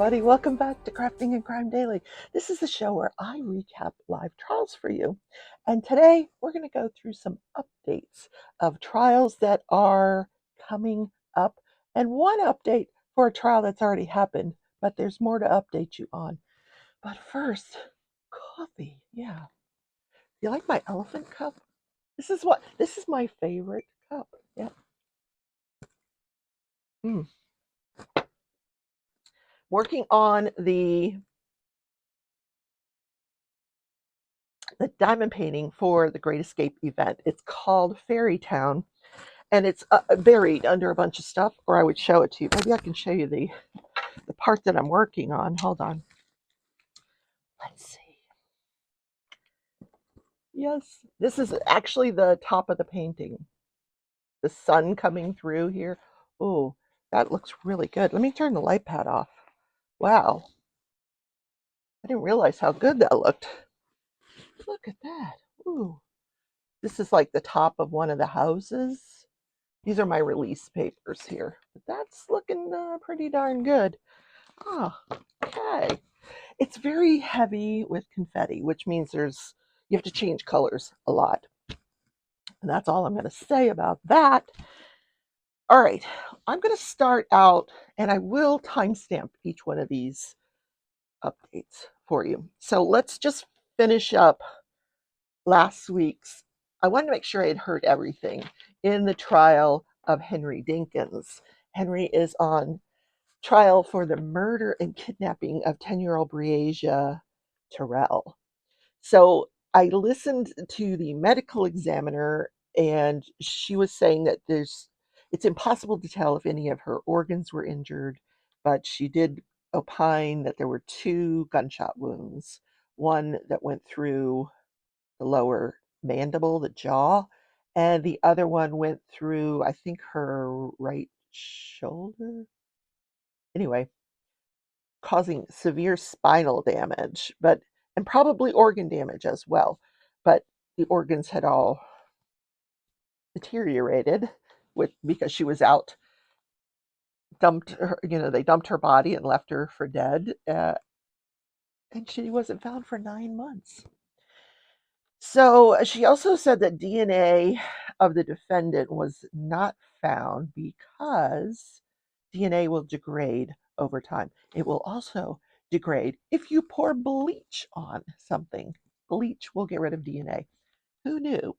everybody. Welcome back to Crafting and Crime Daily. This is the show where I recap live trials for you. And today we're going to go through some updates of trials that are coming up and one update for a trial that's already happened, but there's more to update you on. But first, coffee. Yeah. You like my elephant cup? This is my favorite cup. Yeah. Working on the diamond painting for the Great Escape event. It's called Fairy Town, and it's buried under a bunch of stuff, or I would show it to you. Maybe I can show you the part that I'm working on. Hold on. Let's see. Yes, this is actually the top of the painting. The sun coming through here. Oh, that looks really good. Let me turn the light pad off. Wow. I didn't realize how good that looked. Look at that. Ooh. This is like the top of one of the houses. These are my release papers here. But that's looking pretty darn good. Ah, okay. It's very heavy with confetti, which means you have to change colors a lot. And that's all I'm going to say about that. All right, I'm going to start out, and I will timestamp each one of these updates for you. So let's just finish up last week's. I wanted to make sure I had heard everything in the trial of Henry DInkins. Henry is on trial for the murder and kidnapping of 10-year-old Breasia Terrell. So I listened to the medical examiner, and she was saying that it's impossible to tell if any of her organs were injured, but she did opine that there were 2 gunshot wounds, one that went through the lower mandible, the jaw, and the other one went through, I think, her right shoulder. Anyway, causing severe spinal damage, and probably organ damage as well. But the organs had all deteriorated because she was out, dumped her, they dumped her body and left her for dead, and she wasn't found for 9 months. So she also said that DNA of the defendant was not found because DNA will degrade over time. It will also degrade if you pour bleach on something. Bleach will get rid of DNA. Who knew?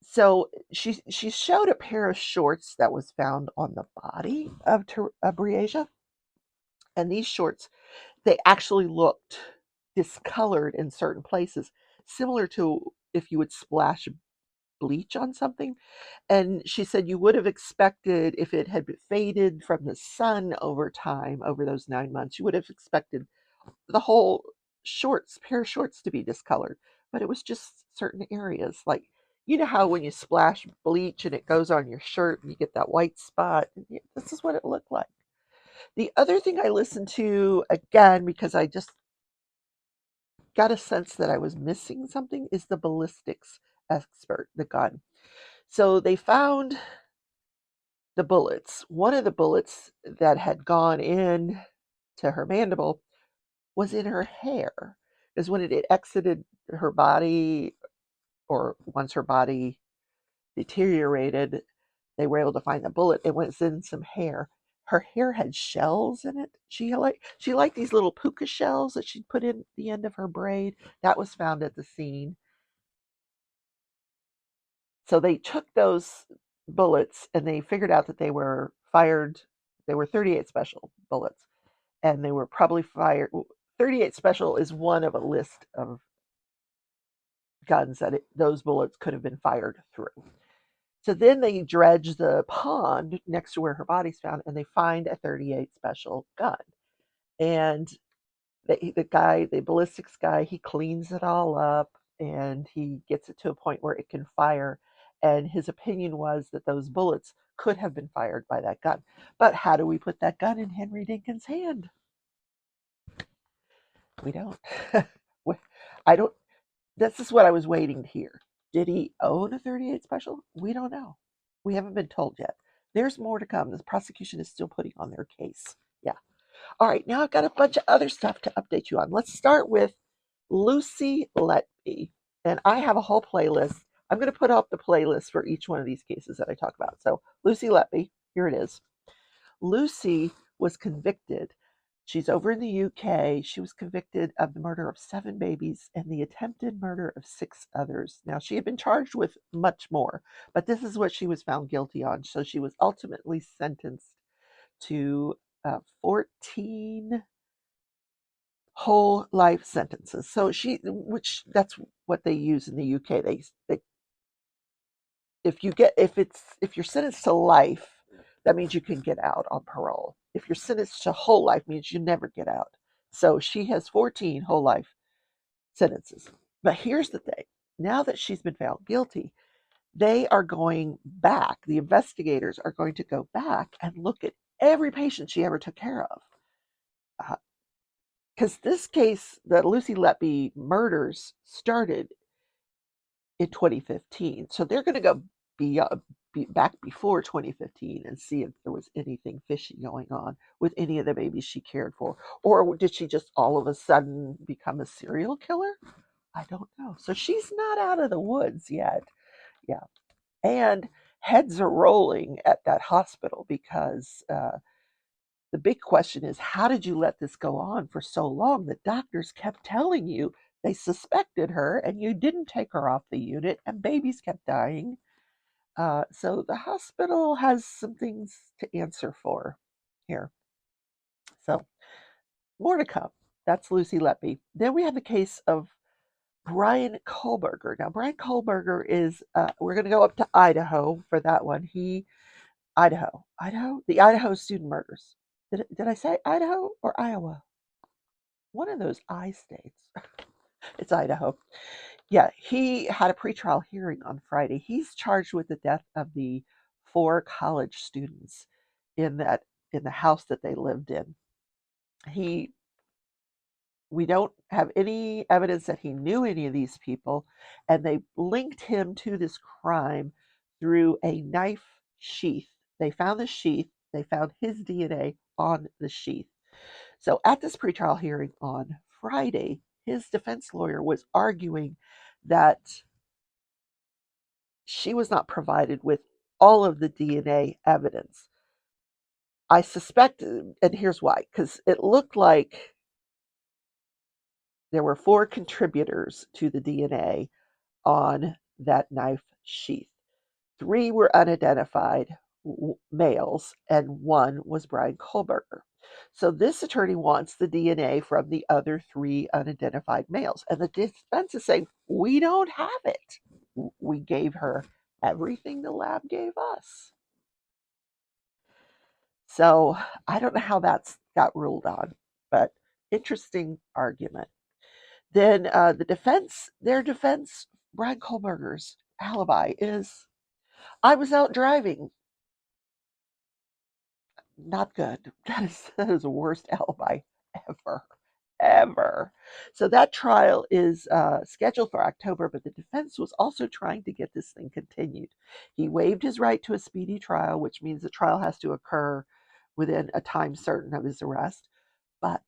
So she showed a pair of shorts that was found on the body of Breasia, and these shorts, they actually looked discolored in certain places, similar to if you would splash bleach on something. And she said you would have expected, if it had faded from the sun over time, over those 9 months, you would have expected the whole pair of shorts to be discolored. But it was just certain areas. Like, you know how when you splash bleach and it goes on your shirt and you get that white spot? This is what it looked like. The other thing I listened to, again, because I just got a sense that I was missing something, is the ballistics expert, the gun. So they found the bullets. One of the bullets that had gone in to her mandible was in her hair. Because when it exited her body, or once her body deteriorated, they were able to find the bullet. It was in some hair. Her hair had shells in it. She liked these little puka shells that she'd put in the end of her braid. That was found at the scene. So they took those bullets and they figured out that they were fired. They were 38 special bullets, and they were probably fired. 38 special is one of a list of guns that those bullets could have been fired through. So then they dredge the pond next to where her body's found, and they find a 38 special gun. And the ballistics guy, he cleans it all up, and he gets it to a point where it can fire. And his opinion was that those bullets could have been fired by that gun. But how do we put that gun in Henry DInkins' hand? We don't. I don't. This is what I was waiting to hear. Did he own a 38 special? We don't know. We haven't been told yet. There's more to come. The prosecution is still putting on their case. Yeah. All right, now I've got a bunch of other stuff to update you on. Let's start with Lucy Letby. And I have a whole playlist. I'm going to put up the playlist for each one of these cases that I talk about. So, Lucy Letby, here it is. Lucy was convicted. She's over in the UK. She was convicted of the murder of 7 babies and the attempted murder of 6 others. Now, she had been charged with much more, but this is what she was found guilty on. So she was ultimately sentenced to 14 whole life sentences. So which that's what they use in the UK. They if you're sentenced to life, that means you can get out on parole. If you're sentenced to whole life, means you never get out. So she has 14 whole life sentences. But here's the thing: now that she's been found guilty, they are going back. The investigators are going to go back and look at every patient she ever took care of. Because this case, the Lucy Letby murders, started in 2015. So they're going to go back before 2015 and see if there was anything fishy going on with any of the babies she cared for. Or did she just all of a sudden become a serial killer? I don't know. So she's not out of the woods yet. Yeah. And heads are rolling at that hospital because the big question is, how did you let this go on for so long? The doctors kept telling you they suspected her and you didn't take her off the unit and babies kept dying. So the hospital has some things to answer for here. So more to come. That's Lucy Letby. Then we have the case of Brian Kohlberger. Now, Brian Kohlberger is, we're going to go up to Idaho for that one. Idaho, the Idaho student murders. Did I say Idaho or Iowa? One of those I states. It's Idaho. Yeah, he had a pretrial hearing on Friday. He's charged with the death of the 4 college students in the house that they lived in. We don't have any evidence that he knew any of these people, and they linked him to this crime through a knife sheath. They found the sheath, they found his DNA on the sheath. So at this pretrial hearing on Friday, his defense lawyer was arguing that she was not provided with all of the DNA evidence. I suspect, and here's why, because it looked like there were 4 contributors to the DNA on that knife sheath. 3 were unidentified males, and 1 was Brian Kohlberger. So this attorney wants the DNA from the other 3 unidentified males. And the defense is saying, we don't have it. We gave her everything the lab gave us. So I don't know how that's got ruled on, but interesting argument. Then their defense, Brian Kohlberger's alibi is, I was out driving. Not good. That is the worst alibi ever, ever. So that trial is scheduled for October, but the defense was also trying to get this thing continued. He waived his right to a speedy trial, which means the trial has to occur within a time certain of his arrest. But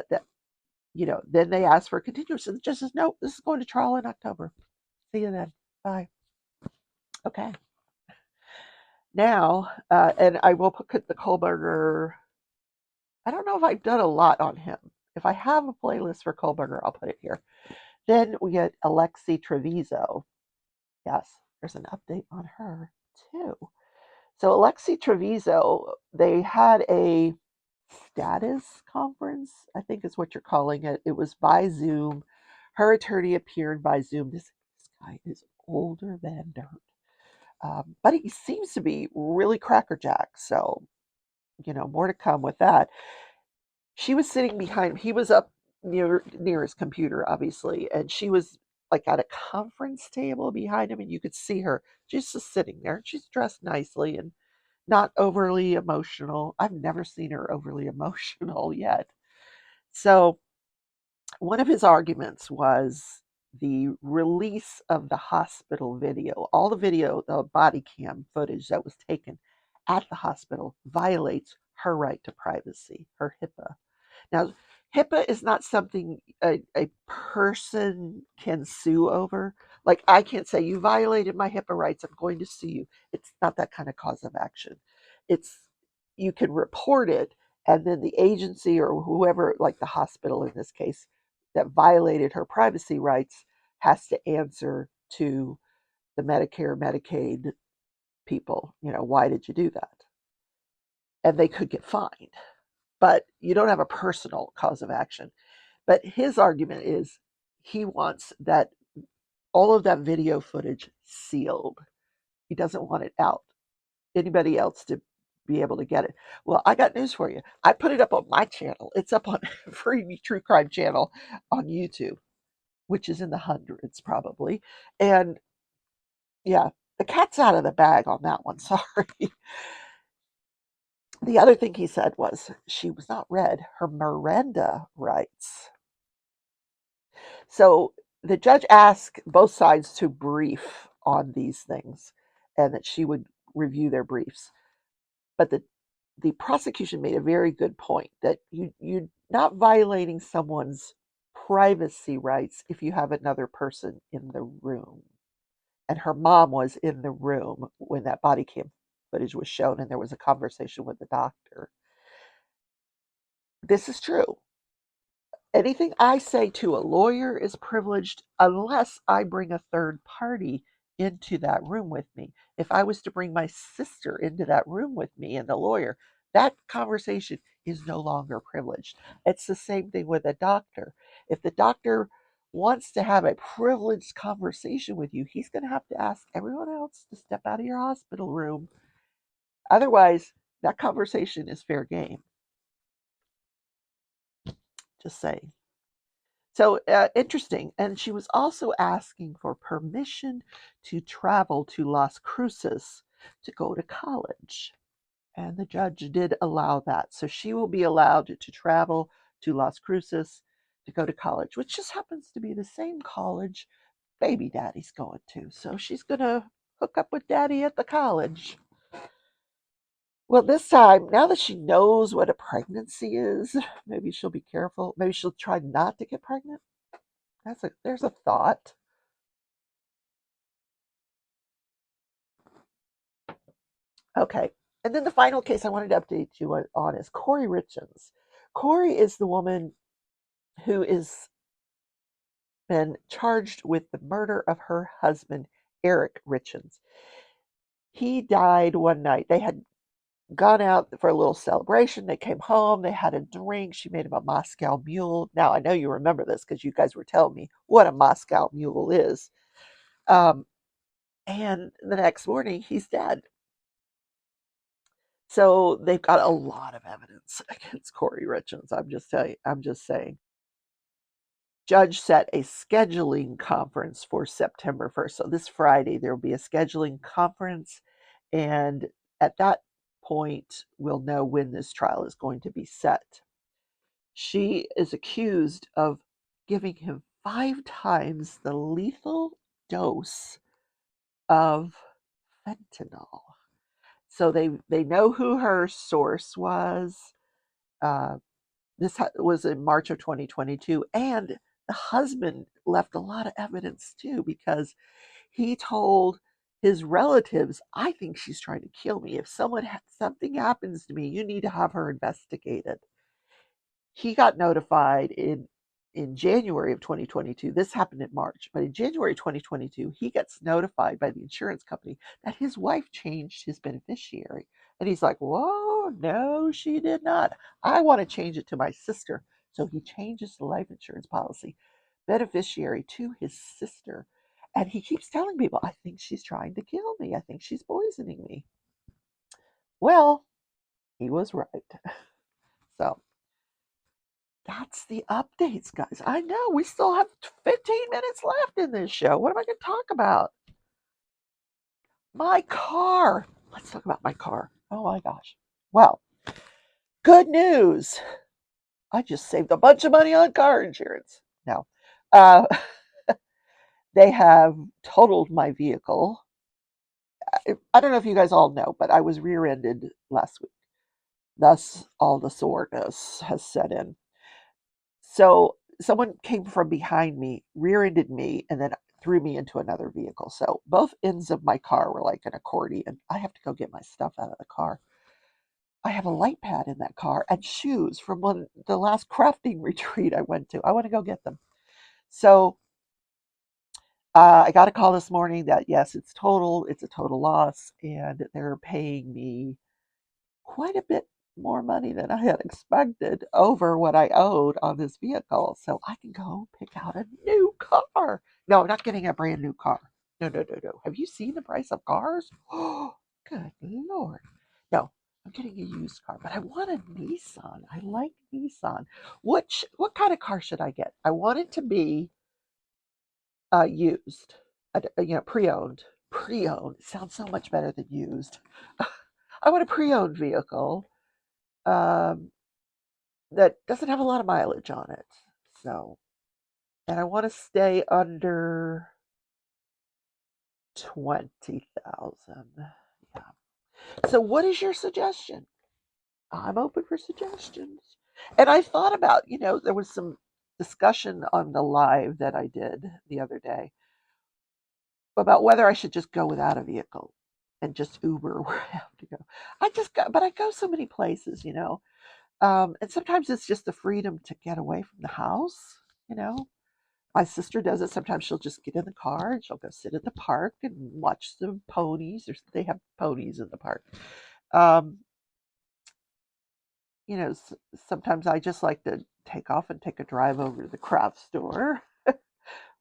then they asked for a continuance, and the judge says, no, this is going to trial in October. See you then. Bye. Okay. Now, and I will put the Kohlberger. I don't know if I've done a lot on him. If I have a playlist for Kohlberger, I'll put it here. Then we get Alexee Trevizo. Yes, there's an update on her too. So Alexee Trevizo, they had a status conference, I think is what you're calling it. It was by Zoom. Her attorney appeared by Zoom. This guy is older than dirt. But he seems to be really crackerjack. So, more to come with that. She was sitting behind him. He was up near his computer, obviously, and she was like at a conference table behind him, and you could see her. She's just sitting there. She's dressed nicely and not overly emotional. I've never seen her overly emotional yet. So one of his arguments was the release of the hospital video. All the video, the body cam footage that was taken at the hospital violates her right to privacy, her HIPAA Now, HIPAA is not something a person can sue over. Like, I can't say, you violated my HIPAA rights, I'm going to sue you. It's not that kind of cause of action. It's, you can report it, and then the agency or whoever, like the hospital in this case, that violated her privacy rights has to answer to the Medicare, Medicaid people, why did you do that? And they could get fined, but you don't have a personal cause of action. But his argument is he wants that all of that video footage sealed. He doesn't want it out. Anybody else to be able to get it. Well, I got news for you. I put it up on my channel. It's up on free true crime channel on YouTube, which is in the hundreds probably. And yeah, the cat's out of the bag on that one. Sorry. The other thing he said was she was not read her Miranda rights. So the judge asked both sides to brief on these things and that she would review their briefs. But the prosecution made a very good point that you're not violating someone's privacy rights if you have another person in the room. And her mom was in the room when that body cam footage was shown, and there was a conversation with the doctor. This is true. Anything I say to a lawyer is privileged unless I bring a third party into that room with me. If I was to bring my sister into that room with me and the lawyer, that conversation is no longer privileged. It's the same thing with a doctor. If the doctor wants to have a privileged conversation with you, he's going to have to ask everyone else to step out of your hospital room. Otherwise, that conversation is fair game. Just saying. So interesting. And she was also asking for permission to travel to Las Cruces to go to college. And the judge did allow that. So she will be allowed to travel to Las Cruces to go to college, which just happens to be the same college baby daddy's going to. So she's going to hook up with daddy at the college. Well, this time, now that she knows what a pregnancy is, maybe she'll be careful. Maybe she'll try not to get pregnant. There's a thought. Okay. And then the final case I wanted to update you on is Corey Richens. Corey is the woman who is been charged with the murder of her husband, Eric Richens. He died one night. They had gone out for a little celebration. They came home. They had a drink. She made him a Moscow Mule. Now, I know you remember this because you guys were telling me what a Moscow Mule is. And the next morning, he's dead. So they've got a lot of evidence against Corey Richens. I'm just saying. Judge set a scheduling conference for September 1st. So this Friday there will be a scheduling conference, and at that point we'll know when this trial is going to be set. She is accused of giving him 5 times the lethal dose of fentanyl. So they know who her source was. This was in March of 2022, and the husband left a lot of evidence too because he told his relatives, "I think she's trying to kill me. If something happens to me, you need to have her investigated." He got notified in January of 2022. This happened in March, but in January 2022, he gets notified by the insurance company that his wife changed his beneficiary. And he's like, "Whoa, no, she did not. I want to change it to my sister." So he changes the life insurance policy beneficiary to his sister. And he keeps telling people, "I think she's trying to kill me. I think she's poisoning me." Well, he was right. So that's the updates, guys. I know we still have 15 minutes left in this show. What am I going to talk about? My car. Let's talk about my car. Oh my gosh. Well, good news. I just saved a bunch of money on car insurance. No. Uh, they have totaled my vehicle. I don't know if you guys all know, but I was rear ended last week. Thus, all the soreness has set in. So someone came from behind me, rear-ended me, and then threw me into another vehicle. So both ends of my car were like an accordion. I have to go get my stuff out of the car. I have a light pad in that car and shoes from the last crafting retreat I went to. I want to go get them. So I got a call this morning that yes, it's a total loss, and they're paying me quite a bit more money than I had expected over what I owed on this vehicle. So I can go pick out a new car. No, I'm not getting a brand new car. No, no, no, no. Have you seen the price of cars? Oh, good Lord. No, I'm getting a used car, but I want a Nissan. I like Nissan. What kind of car should I get? I want it to be used, pre-owned. Pre-owned sounds so much better than used. I want a pre-owned vehicle um, that doesn't have a lot of mileage on it. So, and I want to stay under 20,000. Yeah. So, what is your suggestion? I'm open for suggestions. And I thought about, there was some discussion on the live that I did the other day about whether I should just go without a vehicle and just Uber where I have to go. But I go so many places. And sometimes it's just the freedom to get away from the house, you know. My sister does it. Sometimes she'll just get in the car and she'll go sit in the park and watch the ponies. They have ponies in the park. Um, Sometimes I just like to take off and take a drive over to the craft store,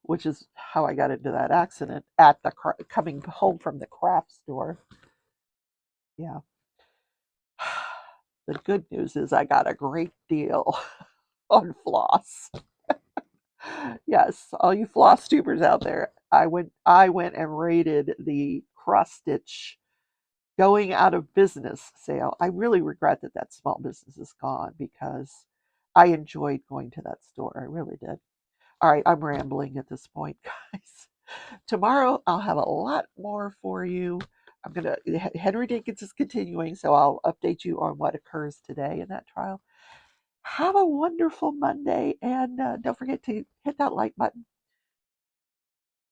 which is how I got into that accident at coming home from the craft store. Yeah. The good news is I got a great deal on floss. Yes, all you floss tubers out there. I went and raided the cross stitch going out of business sale. I really regret that that small business is gone because I enjoyed going to that store. I really did. All right, I'm rambling at this point, guys. Tomorrow I'll have a lot more for you. Henry Dinkins is continuing, so I'll update you on what occurs today in that trial. Have a wonderful Monday, and don't forget to hit that like button.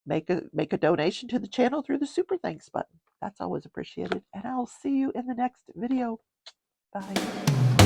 Make a donation to the channel through the super thanks button. That's always appreciated. And I'll see you in the next video. Bye.